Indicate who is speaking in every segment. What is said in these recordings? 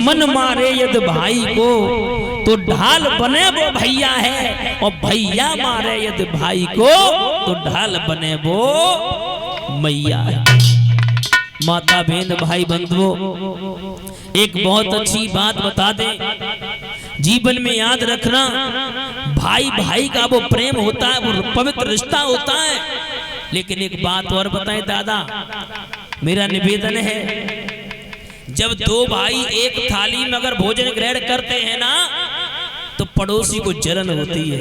Speaker 1: दुश्मन मारे यदि भाई को तो ढाल बने वो भैया है, और भैया मारे यदि भाई को तो ढाल बने वो मैया है। माता बहन भाई बंधुओं, एक बहुत अच्छी बात बता दें, जीवन में याद रखना, भाई भाई का वो प्रेम होता है, वो पवित्र रिश्ता होता है। लेकिन एक बात और बताएं दादा, मेरा निवेदन है, जब दो भाई एक थाली में अगर भोजन ग्रहण करते हैं ना, तो पड़ोसी को जलन होती है।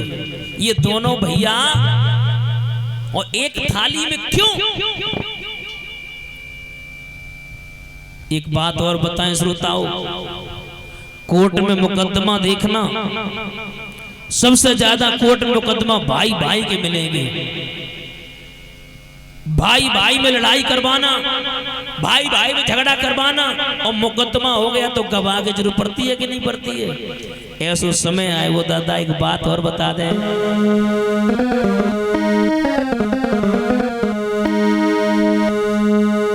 Speaker 1: ये दोनों भैया और एक थाली में क्यों? एक बात और बताएं श्रोताओं, कोर्ट में मुकदमा देखना, सबसे ज्यादा कोर्ट में मुकदमा भाई भाई के मिलेंगे। भाई भाई में लड़ाई करवाना, भाई भाई में झगड़ा करवाना, और मुकदमा हो गया तो गवाह की जरूरत पड़ती है कि नहीं पड़ती है? ऐसा समय आए वो दादा, एक बात और बता दे,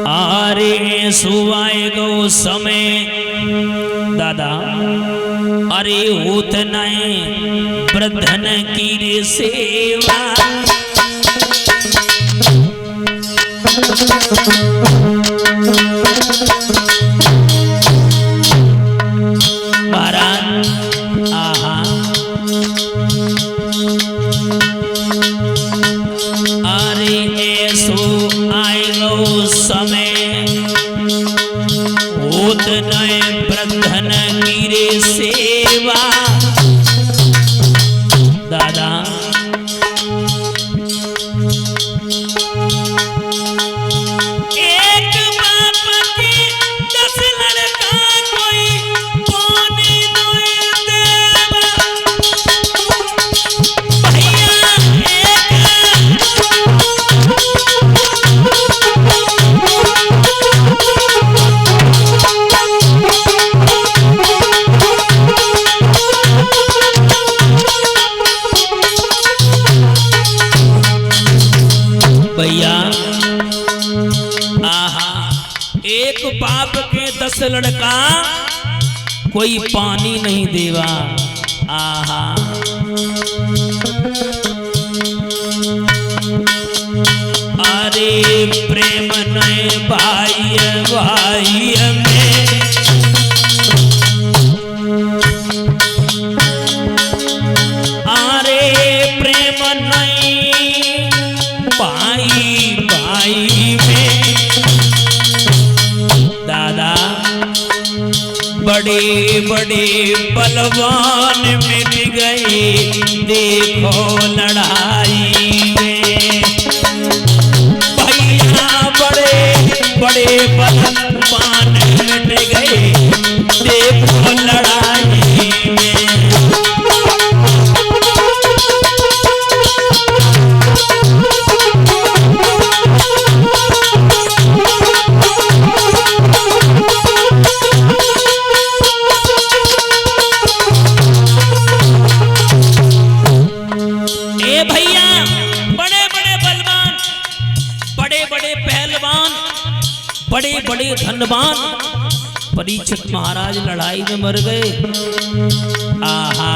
Speaker 1: अरे सुआएगा वो समय दादा, अरे होत नहीं वृद्धन की रे सेवा, महाराज आहा, अरे ऐसो आएगा समय होत नए वृद्धन की रे सेवा। दादा बाप के 10 लड़का कोई पानी नहीं देवा। आहा अरे प्रेम नए भाई भाई में, अरे प्रेम नए भाई भाई में। दादा बड़े बड़े बलवान मिट गए देखो लड़ाई में, भैया बड़े बड़े बलवान मिट गए देखो लड़ाई में। बड़े बड़े धनवान परीक्षित महाराज लड़ाई में मर गए। आहा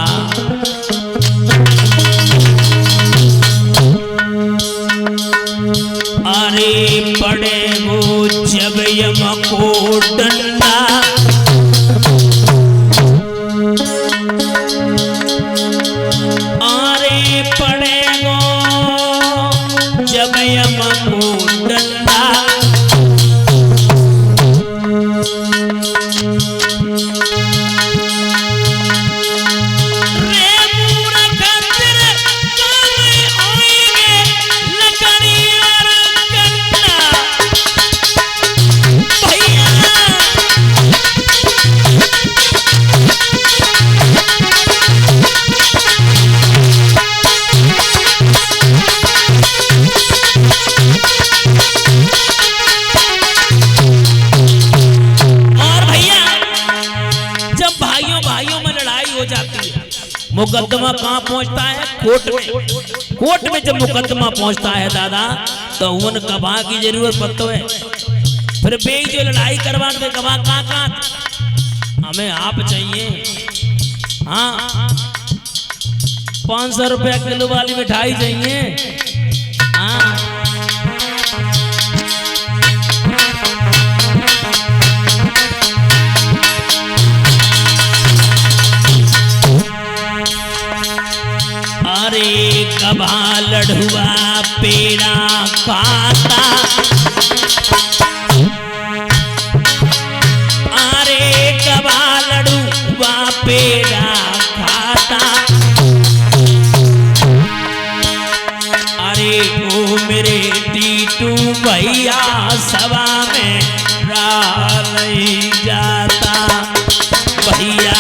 Speaker 1: अरे पड़े वो जब यम को डंडा, अरे पड़े वो जब यम को डंडा, मुकदमा कहाँ पहुंचता है? कोर्ट में। कोर्ट में जब मुकदमा पहुंचता है दादा, तो उन गवाह की जरूरत पड़ती है। फिर बेई जो लड़ाई करवा दे गवाह कहाँ हमें आप चाहिए। हाँ 500 रुपया किलो वाली मिठाई चाहिए। हाँ अरे कबा लड़ुआ पेड़ा खाता, अरे कबा लड़ुआ पेड़ा खाता, अरे ओ मेरे टीटू भैया सभा में नहीं जाता भैया।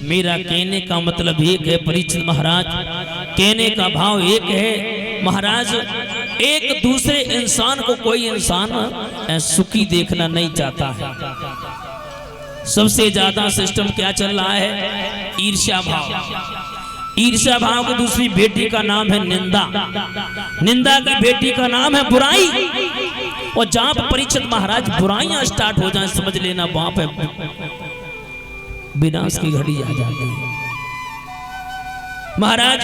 Speaker 1: मेरा कहने का मतलब एक है परीक्षित महाराज, कहने का भाव एक है महाराज, एक दूसरे इंसान को कोई इंसान सुखी देखना नहीं चाहता है। सबसे ज्यादा सिस्टम क्या चल रहा है? ईर्ष्या भाव। ईर्ष्या भाव की दूसरी बेटी का नाम है निंदा, निंदा की बेटी का नाम है बुराई। और जहां पर परीक्षित महाराज बुराइयां स्टार्ट हो जाए समझ लेना वहां पे विनाश की घड़ी आ जाती है। महाराज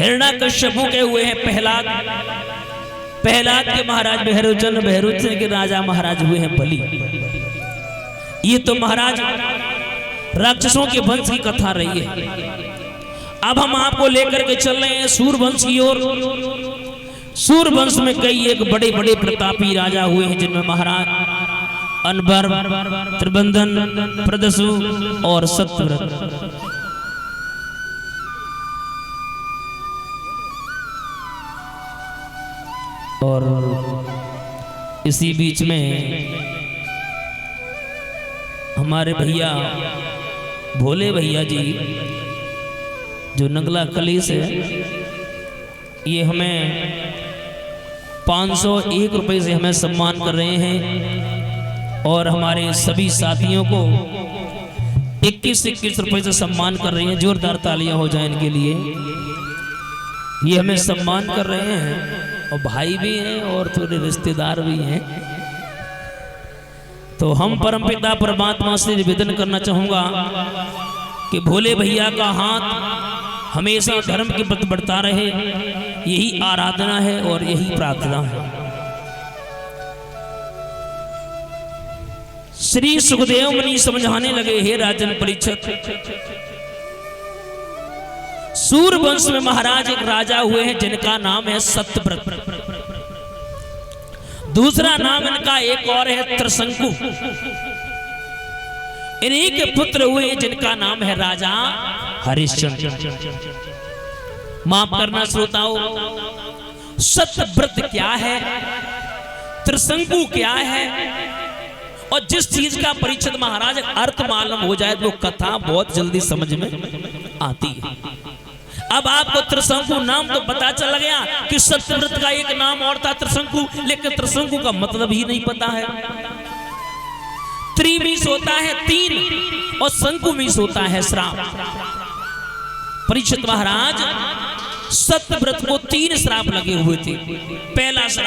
Speaker 1: हिरण्यकश्यपु के हुए हैं प्रहलाद, प्रहलाद के महाराज बहरुचन, बहरुचन के राजा महाराज हुए हैं बलि। ये तो महाराज राक्षसों के वंश की कथा रही है। अब हम आपको लेकर के चल रहे हैं सूरवंश की ओर। सूरवंश में कई एक बड़े बड़े प्रतापी राजा हुए हैं, जिनमें महाराज अनबर, त्रिबंधन, प्रदसु और सत्यव्रत। और इसी बीच में हमारे भैया भोले भैया जी जो नंगला कलीस है, ये हमें 501 रुपए से हमें सम्मान कर रहे हैं। और हमारे सभी साथियों को 21-21 रुपए से सम्मान कर रहे हैं। जोरदार तालियां हो जाए इनके लिए। ये हमें सम्मान कर रहे हैं और भाई भी हैं और थोड़े रिश्तेदार भी हैं। तो हम परमपिता परमात्मा से निवेदन करना चाहूंगा कि भोले भैया का हाथ हमेशा धर्म के प्रति बढ़ता रहे, यही आराधना है और यही प्रार्थना है। श्री सुखदेव मुनि समझाने लगे, हे राजन परीक्षित, सूरवंश में महाराज एक राजा हुए हैं जिनका नाम है सत्यव्रत। दूसरा नाम इनका एक और है त्रिशंकु। इन्हीं के पुत्र हुए जिनका नाम है राजा हरिश्चंद्र। माफ करना श्रोताओ, सत्यव्रत क्या है, त्रिशंकु क्या है, और जिस चीज का परीक्षित महाराज अर्थ मालूम हो जाए तो कथा बहुत जल्दी समझ में आती है। अब आपको त्रिशंकु नाम तो पता चल गया कि सत्यव्रत का एक नाम और था त्रिशंकु, लेकिन त्रिशंकु का मतलब ही नहीं पता है। त्रिमीश होता है 3 और शंकु मीश होता है श्राप। परीक्षित महाराज सत्यव्रत को 3 श्राप लगे हुए थे। पहला श्राप